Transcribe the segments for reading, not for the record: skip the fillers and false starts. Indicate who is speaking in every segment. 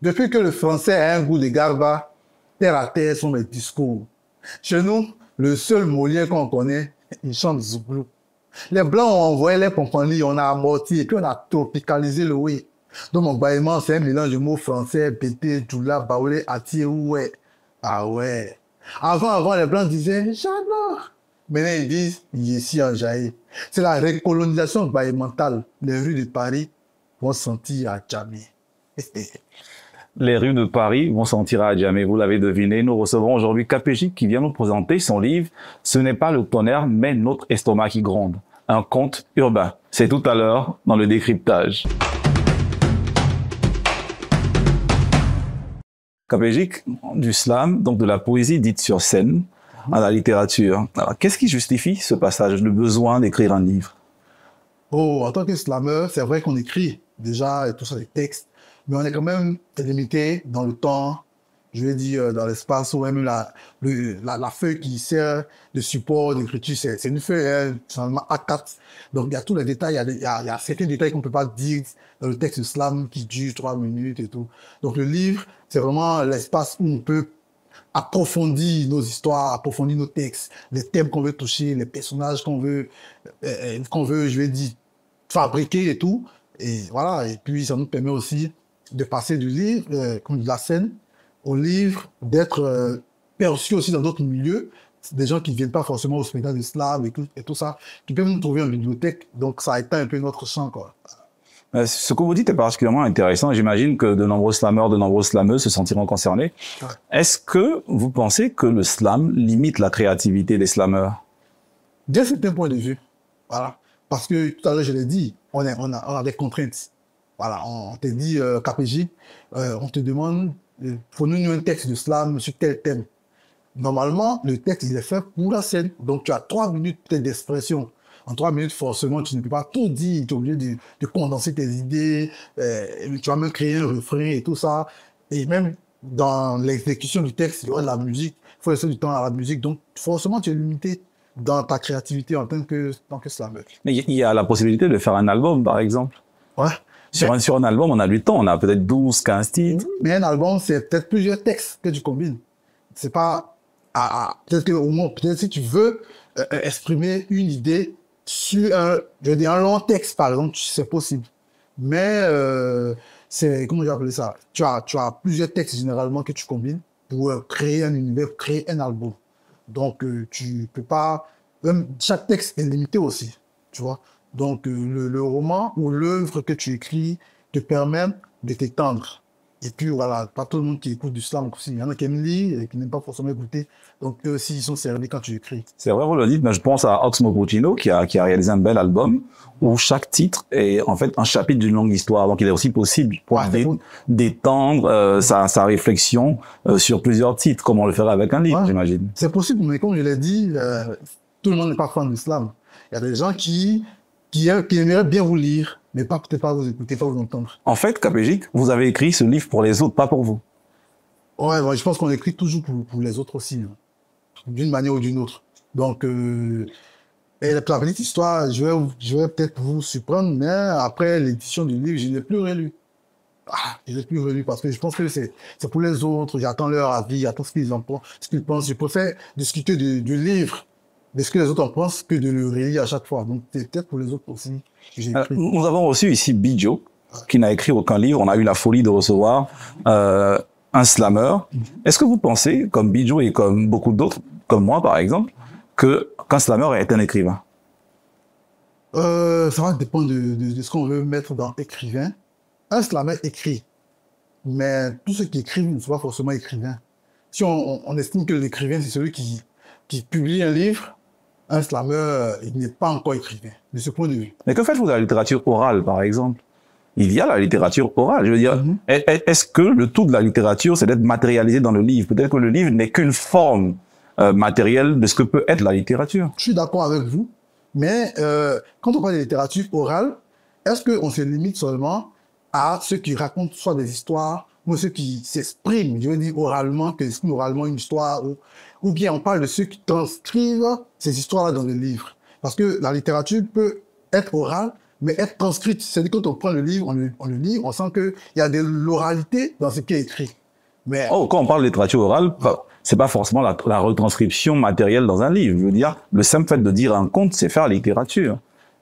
Speaker 1: Depuis que le français a un goût de garba, terre à terre sont mes discours. Chez nous, le seul Molière qu'on connaît, il chante Zouglou. Les Blancs ont envoyé les compagnies, on a amorti et puis on a tropicalisé le oui. Donc mon bâillement, c'est un mélange de mots français, pété, djoula, baoulé, ati, ouais. Ah ouais. Avant, les Blancs disaient, j'adore. Maintenant, ils disent, ici en jaillit. C'est la recolonisation bâillementale. Les rues de Paris vont sentir à jamais.
Speaker 2: Les rues de Paris vont sentir à jamais, vous l'avez deviné. Nous recevons aujourd'hui KPJ qui vient nous présenter son livre « Ce n'est pas le tonnerre, mais notre estomac qui gronde ». Un conte urbain. C'est tout à l'heure dans le décryptage. KPJ, du slam, donc de la poésie dite sur scène, à la littérature. Alors, qu'est-ce qui justifie ce passage, le besoin d'écrire un livre?
Speaker 1: Oh, en tant que slammer, c'est vrai qu'on écrit déjà et tout ça, des textes, mais on est quand même limité dans le temps, je vais dire dans l'espace, ou même la feuille qui sert de support d'écriture, c'est une feuille, seulement A4. Donc il y a tous les détails, il y a certains détails qu'on ne peut pas dire dans le texte slam qui dure 3 minutes et tout. Donc le livre, c'est vraiment l'espace où on peut approfondir nos histoires, approfondir nos textes, les thèmes qu'on veut toucher, les personnages qu'on veut, je vais dire, fabriquer et tout. Et voilà, et puis ça nous permet aussi de passer du livre, comme de la scène, au livre, d'être perçu aussi dans d'autres milieux, des gens qui ne viennent pas forcément au spectacle de slam et tout ça, qui peuvent nous trouver en bibliothèque, donc ça éteint un peu notre champ, quoi.
Speaker 2: Ce que vous dites est particulièrement intéressant. J'imagine que de nombreux slammeurs, de nombreuses slameuses se sentiront concernés.
Speaker 1: Ouais.
Speaker 2: Est-ce que vous pensez que le slam limite la créativité des slammeurs?
Speaker 1: D'un certain point de vue, voilà. Parce que tout à l'heure, je l'ai dit, on a des contraintes. Voilà, on te dit, KPJ, on te demande, faut-nous un texte de slam sur tel thème. Normalement, le texte, il est fait pour la scène. Donc, tu as 3 minutes peut-être d'expression. En 3 minutes, forcément, tu ne peux pas tout dire. Tu es obligé de condenser tes idées. Tu vas même créer un refrain et tout ça. Et même dans l'exécution du texte, il y aura de la musique. Il faut laisser du temps à la musique. Donc, forcément, tu es limité dans ta créativité en tant que slammer.
Speaker 2: Mais il y a la possibilité de faire un album, par exemple.
Speaker 1: Ouais.
Speaker 2: Sur un album, on a du temps. On a peut-être 12, 15 titres.
Speaker 1: Mais un album, c'est peut-être plusieurs textes que tu combines. C'est pas... peut-être que au moins, peut-être si tu veux exprimer une idée sur je veux dire, un long texte, par exemple, c'est possible. Mais c'est, comment je vais appeler ça? Tu as plusieurs textes généralement que tu combines pour créer un univers, créer un album. Donc, tu peux pas... Même chaque texte est limité aussi, tu vois. Donc, le roman ou l'œuvre que tu écris te permet de t'étendre. Et puis voilà, pas tout le monde qui écoute du slam aussi. Il y en a qui aiment lire et qui n'aiment pas forcément écouter. Donc eux aussi, ils sont servis quand tu écris.
Speaker 2: C'est vrai, vous le dites, mais je pense à Oxmo Puccino qui a réalisé un bel album où chaque titre est en fait un chapitre d'une longue histoire. Donc il est aussi possible d'étendre sa réflexion sur plusieurs titres, comme on le ferait avec un livre, j'imagine.
Speaker 1: C'est possible, mais comme je l'ai dit, tout le monde n'est pas fan du slam. Il y a des gens qui aimeraient bien vous lire, mais peut-être pas vous écouter, pas vous entendre.
Speaker 2: En fait, KPJ, vous avez écrit ce livre pour les autres, pas pour vous.
Speaker 1: Ouais, je pense qu'on écrit toujours pour les autres aussi, hein, d'une manière ou d'une autre. Donc, et la petite histoire, je vais peut-être vous surprendre, mais après l'édition du livre, je ne l'ai plus relu. Je ne l'ai plus relu parce que je pense que c'est pour les autres. J'attends leur avis, j'attends ce qu'ils en pensent, ce qu'ils pensent. Je préfère discuter du livre, de ce que les autres en pensent, que de le relire à chaque fois. Donc, c'est peut-être pour les autres aussi que j'ai écrit.
Speaker 2: Nous avons reçu ici Bidjo, qui n'a écrit aucun livre. On a eu la folie de recevoir un slammer. Est-ce que vous pensez, comme Bidjo et comme beaucoup d'autres, comme moi par exemple, qu'un slammer est un écrivain?
Speaker 1: Ça va dépendre de ce qu'on veut mettre dans écrivain. Un slammer écrit, mais tous ceux qui écrivent ne sont pas forcément écrivains. Si on estime que l'écrivain, c'est celui qui publie un livre, un slammer, il n'est pas encore écrivain, de ce point de vue.
Speaker 2: Mais que faites-vous de la littérature orale, par exemple? Il y a la littérature orale. Je veux dire, est-ce que le tout de la littérature, c'est d'être matérialisé dans le livre? Peut-être que le livre n'est qu'une forme matérielle de ce que peut être la littérature.
Speaker 1: Je suis d'accord avec vous, mais quand on parle de littérature orale, est-ce qu'on se limite seulement à ceux qui racontent soit des histoires, ou ceux qui s'expriment, je veux dire oralement, qui expriment oralement une histoire, ou bien on parle de ceux qui transcrivent ces histoires-là dans les livres? Parce que la littérature peut être orale, mais être transcrite. C'est-à-dire quand on prend le livre, on le lit, on sent qu'il y a de l'oralité dans ce qui est écrit. Mais
Speaker 2: Oh, quand on parle de littérature orale, c'est pas forcément la retranscription matérielle dans un livre. Je veux dire, le simple fait de dire un conte, c'est faire la littérature.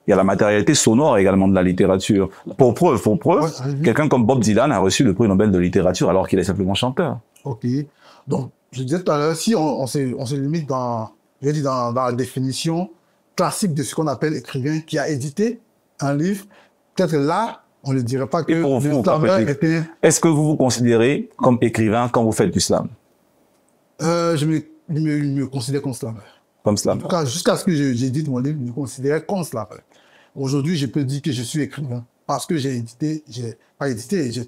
Speaker 2: Il y a la matérialité sonore également de la littérature. Pour preuve,
Speaker 1: ouais,
Speaker 2: quelqu'un comme Bob Dylan a reçu le prix Nobel de littérature alors qu'il est simplement chanteur.
Speaker 1: ok. Donc, je disais tout à l'heure, si on se limite dans, je dis dans la définition classique de ce qu'on appelle écrivain qui a édité un livre, peut-être que là, on ne dirait pas que
Speaker 2: Et pour vous,
Speaker 1: slammer était...
Speaker 2: est-ce que vous vous considérez comme écrivain quand vous faites du slam?
Speaker 1: Je me considère comme slammer.
Speaker 2: Comme
Speaker 1: En
Speaker 2: slam.
Speaker 1: tout cas, jusqu'à ce que j'édite mon livre, je me considérais comme slammer. Aujourd'hui, je peux dire que je suis écrivain parce que j'ai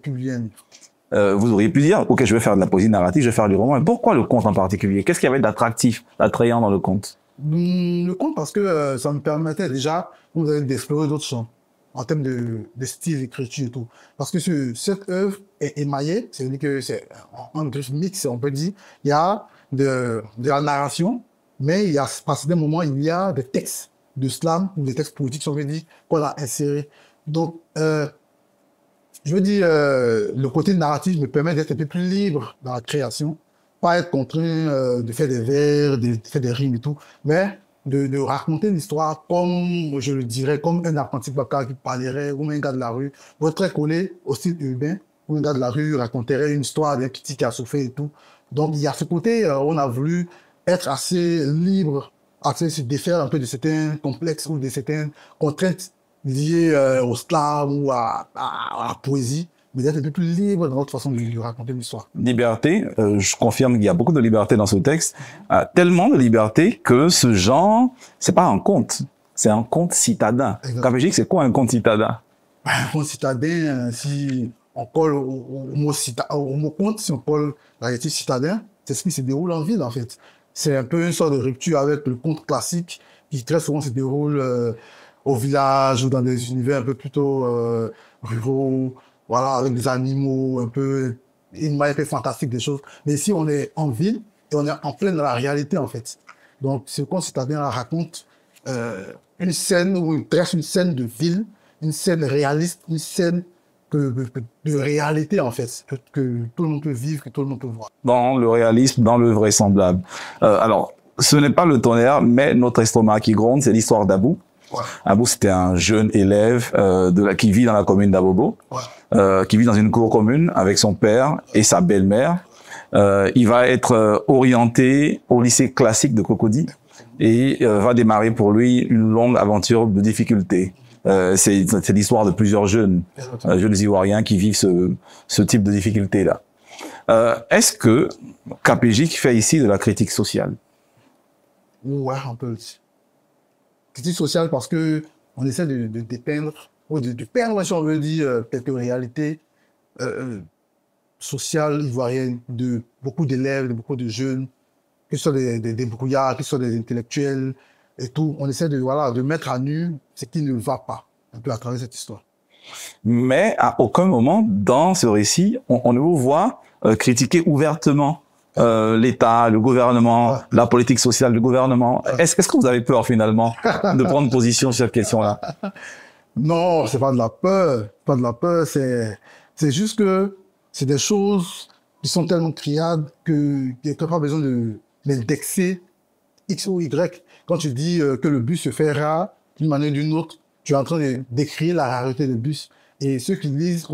Speaker 1: publié un livre.
Speaker 2: Vous auriez pu dire, ok, je vais faire de la poésie narrative, je vais faire du roman. Mais pourquoi le conte en particulier? Qu'est-ce qu'il y avait d'attractif, d'attrayant dans le conte?
Speaker 1: Le conte, parce que ça me permettait déjà, vous avez d'explorer d'autres champs en termes de style, d'écriture et tout. Parce que cette œuvre est émaillée, c'est-à-dire que c'est un griffe mix, on peut dire. Il y a de la narration, mais il y a, par des moments, il y a des textes de slam ou des textes politiques, si on veut dire, qu'on a insérés. Donc, je veux dire, le côté narratif me permet d'être un peu plus libre dans la création, pas être contraint de faire des vers, de faire des rimes et tout, mais de raconter l'histoire comme, je le dirais, comme un apprenti baka qui parlerait, ou un gars de la rue, pour être très collé au style urbain, où un gars de la rue raconterait une histoire d'un petit qui a souffert et tout. Donc, il y a ce côté, on a voulu être assez libre, assez se défaire un peu de certains complexes ou de certaines contraintes liées au slam ou à la poésie, mais d'être un peu plus libre dans notre façon de raconter l'histoire.
Speaker 2: Liberté, je confirme qu'il y a beaucoup de liberté dans ce texte, tellement de liberté que ce genre, c'est pas un conte, c'est un conte citadin. Capégique, c'est quoi un conte citadin?
Speaker 1: Un conte citadin, si on colle au mot conte, si on colle la réalité citadin, c'est ce qui se déroule en ville en fait. C'est un peu une sorte de rupture avec le conte classique qui très souvent se déroule au village ou dans des univers un peu plutôt ruraux, voilà, avec des animaux, un peu, une manière un peu fantastique des choses. Mais ici, on est en ville et on est en pleine dans la réalité, en fait. Donc, ce conte citadin raconte une scène, ou presque une scène de ville, une scène réaliste, une scène de réalité, en fait, que tout le monde peut vivre, que tout le monde peut voir.
Speaker 2: Dans le réalisme, dans le vraisemblable. Alors, ce n'est pas le tonnerre, mais notre estomac qui gronde, c'est l'histoire d'Abou.
Speaker 1: Ouais.
Speaker 2: Abou, c'était un jeune élève qui vit dans la commune d'Abobo,
Speaker 1: Ouais.
Speaker 2: qui vit dans une cour commune avec son père et sa belle-mère. Il va être orienté au lycée classique de Cocody et va démarrer pour lui une longue aventure de difficultés. C'est l'histoire de plusieurs jeunes Ivoiriens qui vivent ce type de difficultés-là. Est-ce que KPJ fait ici de la critique sociale?
Speaker 1: Ouais, on peut le dire. Critique sociale parce que on essaie de dépeindre, ou de peindre, si on veut dire, quelques réalités sociales ivoiriennes de beaucoup d'élèves, de beaucoup de jeunes, que ce soit des brouillards, que ce soit des intellectuels et tout. On essaie de mettre à nu ce qui ne va pas, un peu à travers cette histoire.
Speaker 2: Mais à aucun moment dans ce récit, on ne vous voit critiquer ouvertement l'État, le gouvernement, la politique sociale du gouvernement. Est-ce que vous avez peur finalement de prendre position sur cette question-là?
Speaker 1: Non, c'est pas de la peur, pas de la peur, c'est juste que c'est des choses qui sont tellement criades que tu n'as pas besoin d'indexer X ou Y. Quand tu dis que le bus se fait rare d'une manière ou d'une autre, tu es en train de décrire la rareté des bus. Et ceux qui lisent,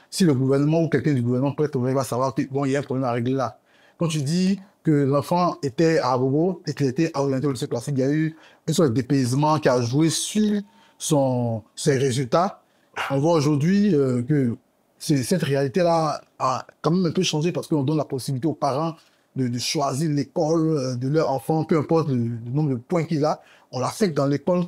Speaker 1: si le gouvernement ou quelqu'un du gouvernement prête oreille va savoir que bon, il y a un problème à régler là. Quand tu dis que l'enfant était à Bobo et qu'il était orienté au lycée classique, il y a eu une sorte de dépaysement qui a joué sur ses résultats. On voit aujourd'hui que cette réalité-là a quand même un peu changé parce qu'on donne la possibilité aux parents de choisir l'école de leur enfant, peu importe le nombre de points qu'il a, on l'affecte dans l'école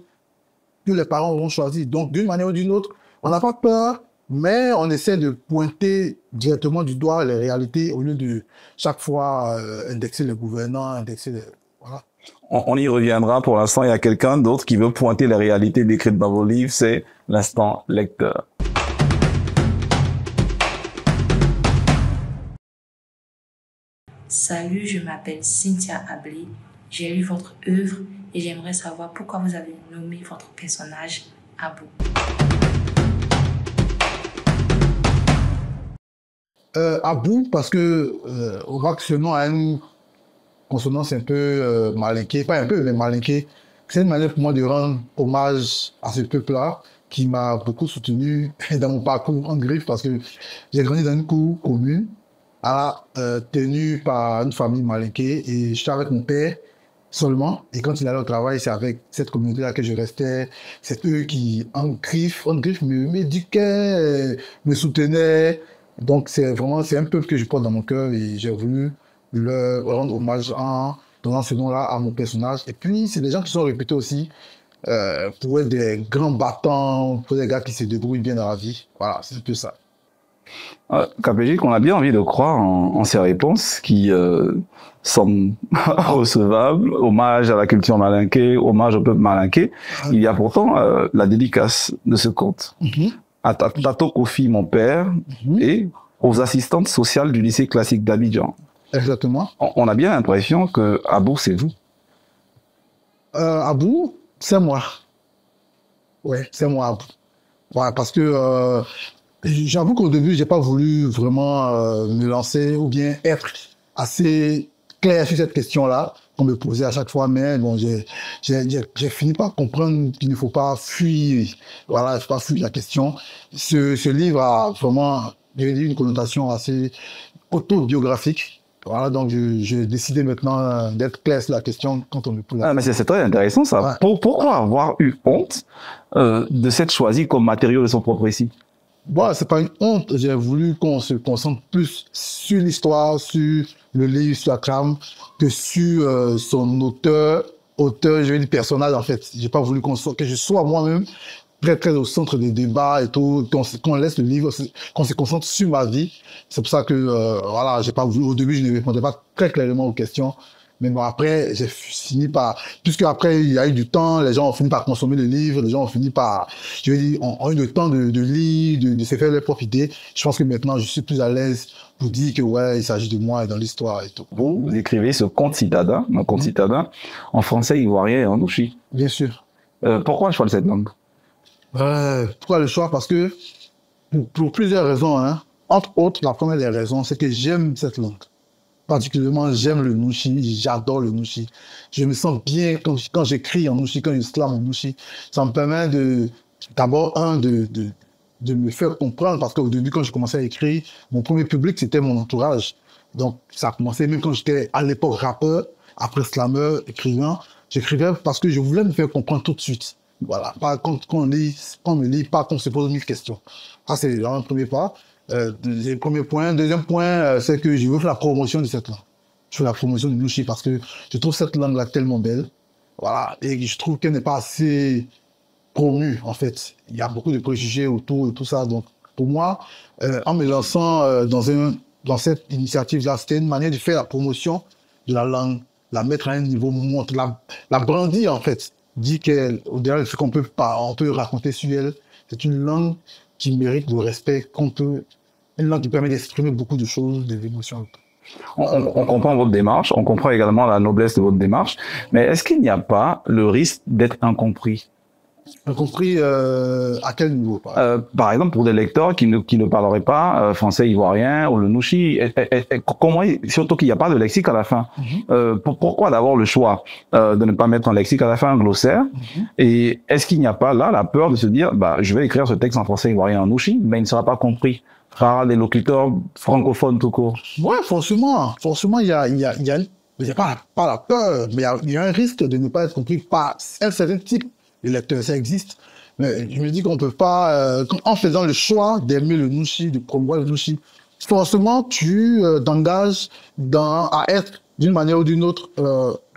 Speaker 1: que les parents auront choisi. Donc, d'une manière ou d'une autre, on n'a pas peur, mais on essaie de pointer directement du doigt les réalités au lieu de chaque fois indexer les gouvernants, indexer les... Voilà.
Speaker 2: On y reviendra. Pour l'instant, il y a quelqu'un d'autre qui veut pointer les réalités décrites dans vos livres. C'est l'instant lecteur.
Speaker 3: Salut, je m'appelle Cynthia Ablé. J'ai lu votre œuvre et j'aimerais savoir pourquoi vous avez nommé votre personnage Abou.
Speaker 1: À bout, parce que on voit que ce nom a une consonance un peu malinquée, pas un peu, mais malinquée. C'est une manière pour moi de rendre hommage à ce peuple-là qui m'a beaucoup soutenu dans mon parcours en griffe parce que j'ai grandi dans une cour commune tenue par une famille malinquée et j'étais avec mon père seulement. Et quand il allait au travail, c'est avec cette communauté-là que je restais. C'est eux qui, en griffe m'éduquaient, me soutenaient. Donc c'est un peuple que je porte dans mon cœur et j'ai voulu leur rendre hommage en donnant ce nom-là à mon personnage. Et puis, c'est des gens qui sont réputés aussi pour être des grands battants, pour des gars qui se débrouillent bien dans la vie. Voilà, c'est un peu ça.
Speaker 2: KPJ, on a bien envie de croire en ces réponses qui semblent recevables. Hommage à la culture malinquée, hommage au peuple malinqué. Il y a pourtant la dédicace de ce conte. À Tato Kofi, mon père, et aux assistantes sociales du lycée classique d'Abidjan.
Speaker 1: Exactement.
Speaker 2: On a bien l'impression que Abou, c'est vous.
Speaker 1: Abou, c'est moi. Ouais, c'est moi, Abou. Ouais, parce que j'avoue qu'au début, j'ai pas voulu vraiment me lancer ou bien être assez clair sur cette question-là qu'on me posait à chaque fois, mais bon, j'ai fini par comprendre qu'il ne faut pas fuir, voilà, il ne faut pas fuir la question. Ce livre a vraiment une connotation assez autobiographique. Voilà, donc j'ai décidé maintenant d'être clair sur la question quand on me pose la question.
Speaker 2: Mais c'est très intéressant ça. Ouais. Pourquoi avoir eu honte de s'être choisi comme matériau de son propre récit?
Speaker 1: Bon, c'est pas une honte. J'ai voulu qu'on se concentre plus sur l'histoire, sur le livre, sur la trame, que sur son auteur, je veux dire personnage en fait. J'ai pas voulu que je sois moi-même très au centre des débats et tout, qu'on laisse le livre, qu'on se concentre sur ma vie. C'est pour ça que voilà, j'ai pas voulu. Au début, je ne répondais pas très clairement aux questions. Mais bon, après, j'ai fini par... Puisque après, il y a eu du temps, les gens ont fini par consommer le livre, les gens ont fini par... Je veux dire, ont eu le temps de lire, de se faire leur propre idée. Je pense que maintenant, je suis plus à l'aise pour dire que, ouais, il s'agit de moi et dans l'histoire et tout.
Speaker 2: Vous écrivez ce conte citadin, un conte citadin, en français ivoirien et en nouchi.
Speaker 1: Bien sûr.
Speaker 2: Pourquoi le choix de cette langue?
Speaker 1: Pourquoi le choix? Parce que, pour plusieurs raisons, hein. Entre autres, la première des raisons, c'est que j'aime cette langue. Particulièrement, j'aime le nouchi, j'adore le nouchi. Je me sens bien quand j'écris en nouchi, quand je slame en nouchi. Ça me permet d'abord, de me faire comprendre, parce qu'au début, quand je commençais à écrire, mon premier public, c'était mon entourage. Donc, ça a commencé même quand j'étais à l'époque rappeur, après slammer, écrivain. J'écrivais parce que je voulais me faire comprendre tout de suite. Voilà, pas quand on me lit, pas qu'on se pose 1000 questions. Ça, c'est un premier pas. Premier point. Deuxième point, c'est que je veux faire la promotion de cette langue. Je fais la promotion du nouchi parce que je trouve cette langue-là tellement belle. Voilà. Et je trouve qu'elle n'est pas assez promue, en fait. Il y a beaucoup de préjugés autour et tout ça. Donc, pour moi, en me lançant dans cette initiative-là, c'était une manière de faire la promotion de la langue, la mettre à un niveau, la brandir, en fait. Dire qu'au-delà de ce qu'on peut raconter sur elle, c'est une langue qui mérite le respect, une langue qui permet d'exprimer beaucoup de choses, des émotions.
Speaker 2: On comprend votre démarche, on comprend également la noblesse de votre démarche, mais est-ce qu'il n'y a pas le risque d'être incompris?
Speaker 1: Incompris à quel niveau?
Speaker 2: Par exemple, pour des lecteurs qui ne parleraient pas français ivoirien ou le nouchi, surtout qu'il n'y a pas de lexique à la fin. Pourquoi d'abord le choix de ne pas mettre un lexique à la fin, un glossaire? Et est-ce qu'il n'y a pas là la peur de se dire, je vais écrire ce texte en français ivoirien en nouchi, mais il ne sera pas compris par les locuteurs francophones tout court?
Speaker 1: Ouais, forcément, il y a pas la peur, mais il y a un risque de ne pas être compris par un certain type de lecteurs. Ça existe. Mais je me dis qu'on peut pas, en faisant le choix d'aimer le nouchi, de promouvoir le nouchi, forcément, tu t'engages à être d'une manière ou d'une autre,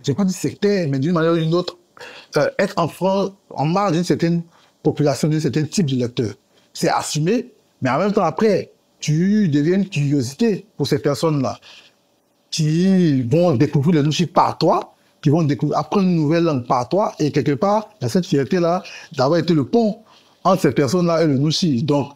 Speaker 1: j'ai pas dit sectaire, mais d'une manière ou d'une autre, être en marge d'une certaine population, d'un certain type de lecteur. C'est assumé, mais en même temps, après, tu deviens une curiosité pour ces personnes-là qui vont découvrir le nouchi par toi, qui vont apprendre une nouvelle langue par toi, et quelque part, il y a cette fierté-là d'avoir été le pont entre ces personnes-là et le nouchi. Donc,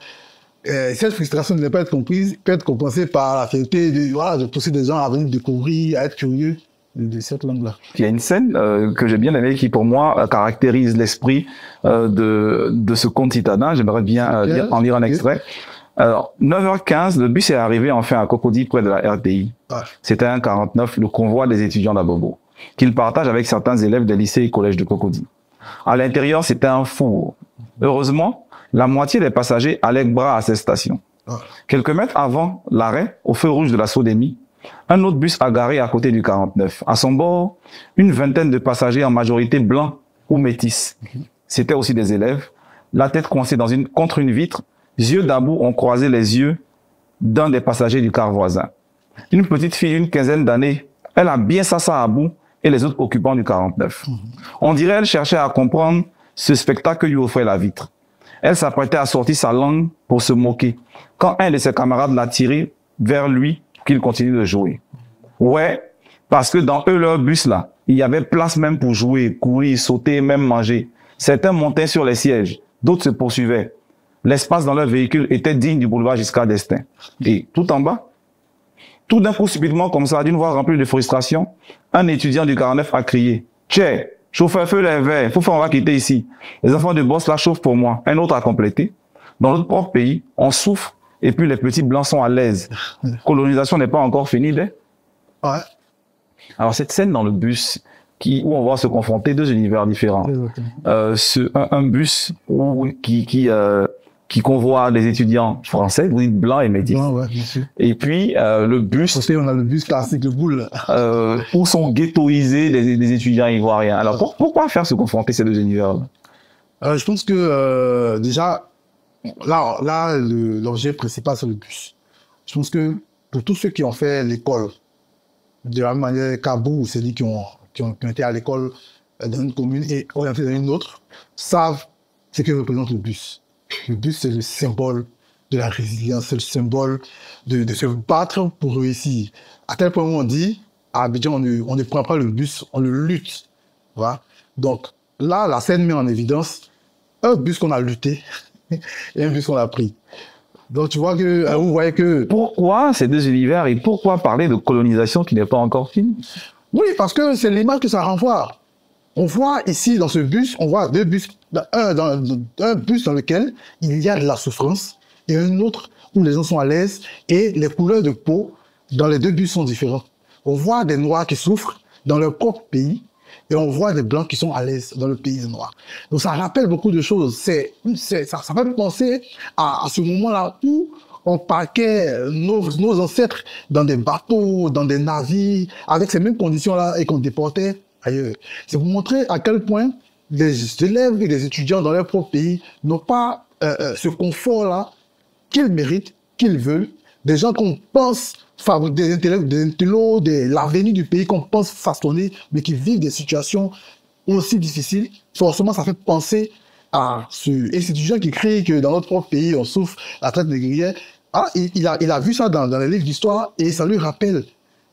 Speaker 1: cette frustration de ne pas être comprise peut être compensée par la fierté de pousser des gens à venir découvrir, à être curieux de cette langue-là.
Speaker 2: Il y a une scène que j'ai bien aimée qui, pour moi, caractérise l'esprit de ce conte citadin. J'aimerais bien en lire un extrait. Alors, 9h15, le bus est arrivé enfin à Cocody, près de la RTI.
Speaker 1: Ouais.
Speaker 2: C'était un 49, le convoi des étudiants d'Abobo, qu'il partage avec certains élèves des lycées et collèges de Cocody. À l'intérieur, c'était un four. Heureusement, la moitié des passagers allaient bras à cette station.
Speaker 1: Ouais.
Speaker 2: Quelques mètres avant l'arrêt, au feu rouge de la Sodemi, un autre bus a garé à côté du 49. À son bord, une vingtaine de passagers en majorité blancs ou métis. C'étaient aussi des élèves, la tête coincée contre une vitre, yeux d'abou ont croisé les yeux d'un des passagers du car voisin. Une petite fille d'une quinzaine d'années, elle a bien ça à bout et les autres occupants du 49. On dirait elle cherchait à comprendre ce spectacle que lui offrait la vitre. Elle s'apprêtait à sortir sa langue pour se moquer, quand un de ses camarades l'a tiré vers lui qu'il continue de jouer. Ouais, parce que dans eux, leur bus là, il y avait place même pour jouer, courir, sauter, même manger. Certains montaient sur les sièges, d'autres se poursuivaient. L'espace dans leur véhicule était digne du boulevard Giscard d'Estaing. Et tout en bas, tout d'un coup, subitement, comme ça, d'une voix remplie de frustration, un étudiant du 49 a crié « Tchè, chauffeur, feu les verres, faut faire, on va quitter ici. Les enfants de boss là chauffent pour moi. » Un autre a complété « Dans notre propre pays, on souffre et puis les petits blancs sont à l'aise. Colonisation n'est pas encore finie,
Speaker 1: Ouais.
Speaker 2: Alors cette scène dans le bus où on va se confronter deux univers différents. Un bus qui convoie les étudiants français, vous dites blancs et métis.
Speaker 1: Ouais, bien sûr.
Speaker 2: Et puis le bus
Speaker 1: Parce qu'on a le bus classique, le boule.
Speaker 2: où sont ghettoisés les étudiants ivoiriens. Alors pourquoi faire se confronter ces deux univers?
Speaker 1: Je pense que déjà, là l'objet principal, c'est le bus. Je pense que pour tous ceux qui ont fait l'école, de la même manière qu'Abou, c'est dit qui ont été à l'école dans une commune et orientés dans une autre, savent ce que représente le bus. Le bus, c'est le symbole de la résilience, c'est le symbole de se battre pour réussir. À tel point où on dit, à Abidjan, on ne prend pas le bus, on le lutte. Voilà. Donc là, la scène met en évidence un bus qu'on a lutté et un bus qu'on a pris. Donc tu vois que vous voyez que...
Speaker 2: Pourquoi ces deux univers et pourquoi parler de colonisation qui n'est pas encore finie?
Speaker 1: Oui, parce que c'est l'image que ça renvoie. On voit ici, dans ce bus, on voit deux bus. Un bus dans lequel il y a de la souffrance et un autre où les gens sont à l'aise et les couleurs de peau dans les deux bus sont différentes. On voit des Noirs qui souffrent dans leur propre pays et on voit des Blancs qui sont à l'aise dans le pays des Noirs. Donc ça rappelle beaucoup de choses. Ça fait penser à ce moment-là où on parquait nos ancêtres dans des bateaux, dans des navires, avec ces mêmes conditions-là et qu'on déportait ailleurs. C'est pour montrer à quel point les élèves et les étudiants dans leur propre pays n'ont pas ce confort-là qu'ils méritent, qu'ils veulent. Des gens qu'on pense fabriquer, des intellos, l'avenir du pays qu'on pense façonner, mais qui vivent des situations aussi difficiles. Forcément, ça fait penser à et cet étudiant qui crie que dans notre propre pays, on souffre la traite négrière. Ah, il a vu ça dans les livres d'histoire et ça lui rappelle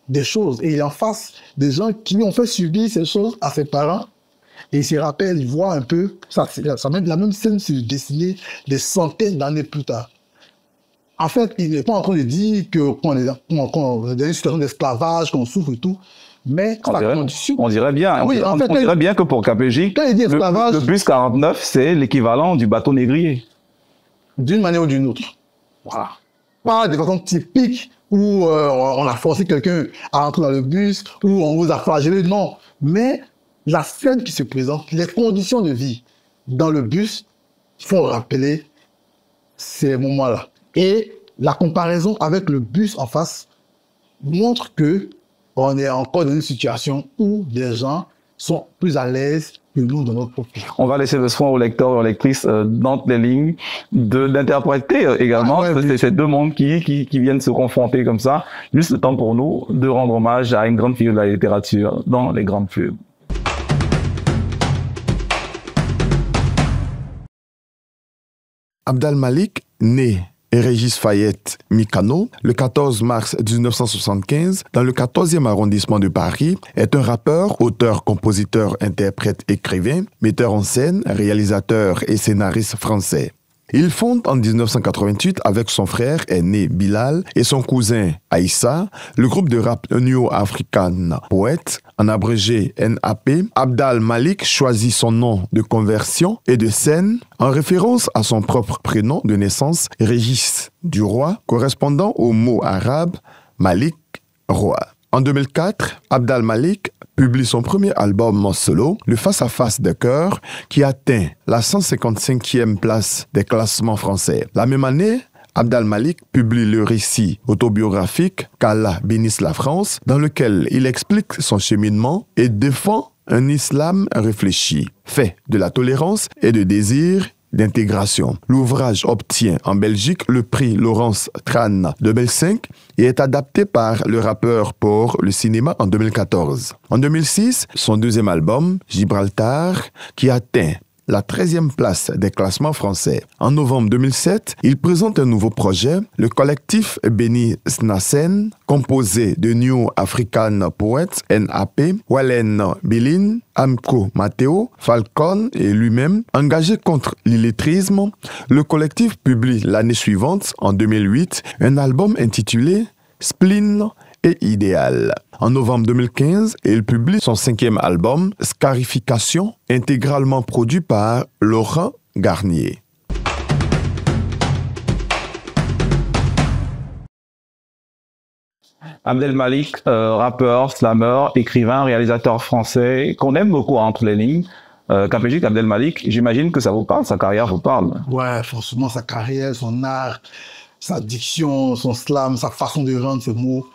Speaker 1: des choses. Et il est en face des gens qui ont fait subir ces choses à ses parents. Et il se rappelle, il voit un peu, la même scène se dessiner des centaines d'années plus tard. En fait, il n'est pas en train de dire qu'on est dans une situation d'esclavage, qu'on souffre et tout. Mais
Speaker 2: on dirait bien.
Speaker 1: Oui,
Speaker 2: on dirait bien que pour KPJ, le bus 49, c'est l'équivalent du bateau négrier.
Speaker 1: D'une manière ou d'une autre. Voilà. Pas des façons typiques où on a forcé quelqu'un à entrer dans le bus, où on vous a flagellé, non. Mais la scène qui se présente, les conditions de vie dans le bus font rappeler ces moments-là. Et la comparaison avec le bus en face montre que on est encore dans une situation où des gens sont plus à l'aise que nous dans notre propre pays.
Speaker 2: On va laisser le soin aux lecteurs et aux lectrices dans les lignes d'interpréter également ces deux mondes qui viennent se confronter comme ça. Juste le temps pour nous de rendre hommage à une grande figure de la littérature dans les grandes pubs.
Speaker 4: Abdal Malik, né Régis Fayette Mikano, le 14 mars 1975, dans le 14e arrondissement de Paris, est un rappeur, auteur, compositeur, interprète, écrivain, metteur en scène, réalisateur et scénariste français. Il fonde en 1988 avec son frère aîné Bilal et son cousin Aïssa le groupe de rap New African Poet, en abrégé NAP. Abdal Malik choisit son nom de conversion et de scène en référence à son propre prénom de naissance, Régis du Roi, correspondant au mot arabe Malik, roi. En 2004, Abdal Malik publie son premier album solo, Le Face à Face de Cœur, qui atteint la 155e place des classements français. La même année, Abdal Malik publie le récit autobiographique qu'Allah bénisse la France, dans lequel il explique son cheminement et défend un islam réfléchi, fait de la tolérance et de désir d'intégration. L'ouvrage obtient en Belgique le prix Laurence Tran 2005 et est adapté par le rappeur pour le cinéma en 2014. En 2006, son deuxième album, Gibraltar, qui atteint la 13e place des classements français. En novembre 2007, il présente un nouveau projet, le collectif Beni Snassen, composé de New African Poets, NAP, Wallen Bilin, Amco Matteo, Falcon et lui-même. Engagé contre l'illettrisme, le collectif publie l'année suivante, en 2008, un album intitulé Spleen et Idéal. En novembre 2015, il publie son 5e album, Scarification, intégralement produit par Laurent Garnier.
Speaker 2: Abdel Malik, rappeur, slammer, écrivain, réalisateur français, qu'on aime beaucoup entre les lignes. KPJ, Abdel Malik, j'imagine que ça vous parle, sa carrière vous parle.
Speaker 1: Ouais, forcément, sa carrière, son art, sa diction, son slam, sa façon de rendre ses mots.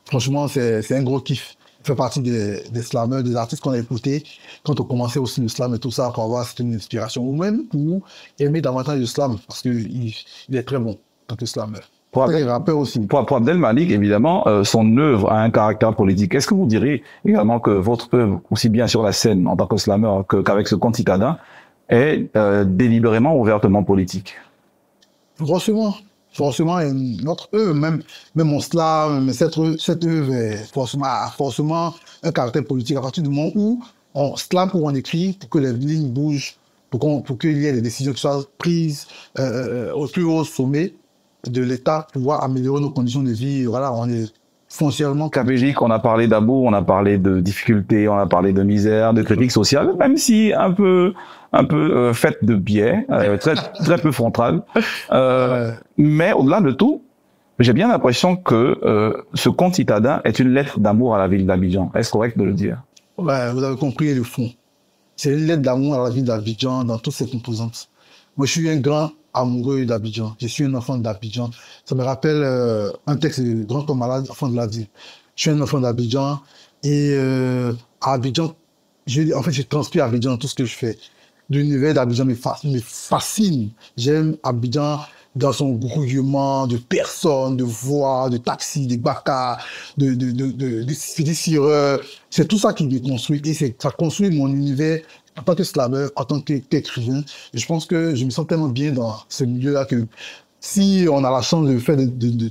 Speaker 1: Franchement, c'est un gros kiff. Il fait partie des slammers, des artistes qu'on a écoutés quand on commençait aussi le slam et tout ça pour avoir cette inspiration. Ou même pour aimer davantage le slam, parce qu'il est très bon en tant que slammer. Pour
Speaker 2: Abdel Malik, évidemment, son œuvre a un caractère politique. Est-ce que vous direz également que votre œuvre, aussi bien sur la scène en tant que slammer qu'avec ce conte citadin, est délibérément, ouvertement politique?
Speaker 1: Forcément, notre œuvre, même mon slam, cette œuvre a forcément un caractère politique à partir du moment où on slam ou on écrit pour que les lignes bougent, pour qu'il y ait des décisions qui soient prises au plus haut sommet de l'État pour pouvoir améliorer nos conditions de vie. Voilà, on est foncièrement...
Speaker 2: KPJ, on a parlé d'amour, on a parlé de difficultés, on a parlé de misère, de critiques sociales, même si un peu faite de biais, très peu frontale. Mais au-delà de tout, j'ai bien l'impression que ce conte citadin est une lettre d'amour à la ville d'Abidjan. Est-ce correct de le dire?
Speaker 1: Ouais, vous avez compris le fond. C'est une lettre d'amour à la ville d'Abidjan dans toutes ses composantes. Moi, je suis un grand amoureux d'Abidjan. Je suis un enfant d'Abidjan. Ça me rappelle un texte de Grand Homme Malade, enfant de la ville. Je suis un enfant d'Abidjan et à Abidjan, je transpire Abidjan dans tout ce que je fais. L'univers d'Abidjan me fascine. J'aime Abidjan dans son grouillement de personnes, de voix, de taxis, de baka, de cireurs. C'est tout ça qui me construit et ça construit mon univers en tant que slammer, en tant qu'écrivain. Et je pense que je me sens tellement bien dans ce milieu-là que si on a la chance de faire de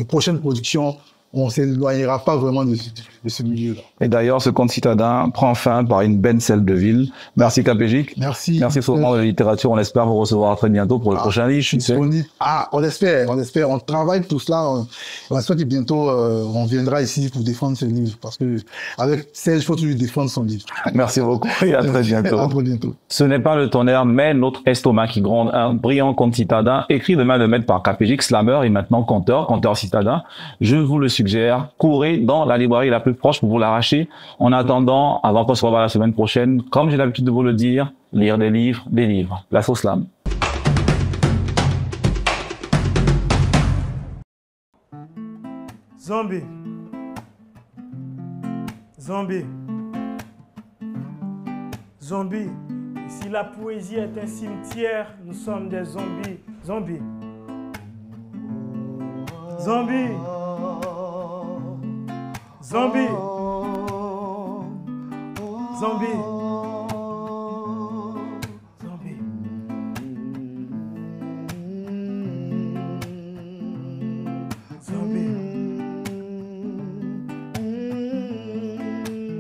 Speaker 1: prochaines productions, on ne s'éloignera pas vraiment de ce milieu-là.
Speaker 2: Et d'ailleurs, ce conte citadin prend fin par une belle selle de ville. Merci KPJ.
Speaker 1: Merci.
Speaker 2: Merci Faubourg de la littérature. On espère vous recevoir très bientôt pour le prochain livre.
Speaker 1: On espère. On travaille tout cela. On espère que bientôt, on viendra ici pour défendre ce livre. Parce que avec Serge, il faut toujours défendre son livre.
Speaker 2: Merci beaucoup et à très bientôt.
Speaker 1: À très bientôt.
Speaker 2: Ce n'est pas le tonnerre, mais notre estomac qui gronde. Un brillant conte citadin, écrit de main de maître par KPJ, slammer et maintenant conteur citadin. Je vous le suggère, courez dans la librairie la plus proche pour vous l'arracher. En attendant, avant qu'on se revoie la semaine prochaine, comme j'ai l'habitude de vous le dire, lire des livres. La sauce slam.
Speaker 5: Zombie. Si la poésie est un cimetière, nous sommes des zombies. Zombie.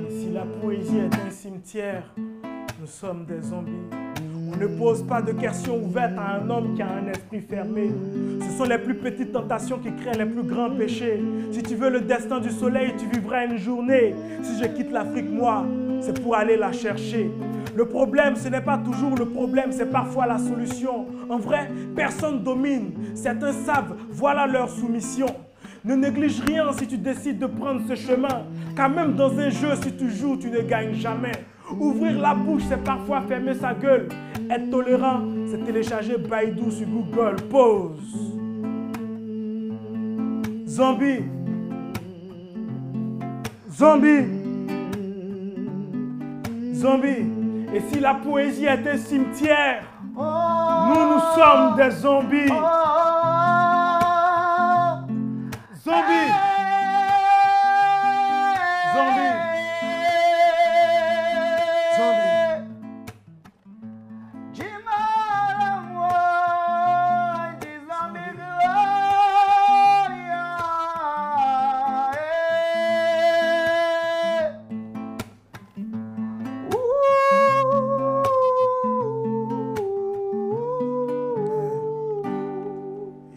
Speaker 5: Si la poésie est un cimetière, nous sommes des zombies. On Ne pose pas de questions ouvertes à un homme qui a un esprit fermé. Ce sont les plus petites tentations qui créent les plus grands péchés. Si tu veux le destin du soleil, tu vivras une journée. Si je quitte l'Afrique, moi, c'est pour aller la chercher. Le problème, ce n'est pas toujours le problème, c'est parfois la solution. En vrai, personne domine. Certains savent, voilà leur soumission. Ne néglige rien si tu décides de prendre ce chemin. Car même dans un jeu, si tu joues, tu ne gagnes jamais. Ouvrir la bouche, c'est parfois fermer sa gueule. Être tolérant, c'est télécharger Baidu sur Google. Pause. Zombie. Zombie. Zombie. Et si la poésie est un cimetière, nous sommes des zombies. Zombie. Zombie.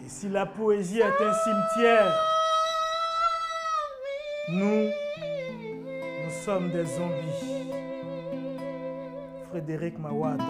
Speaker 5: Si la poésie est un cimetière, nous sommes des zombies. Frédéric Mawada.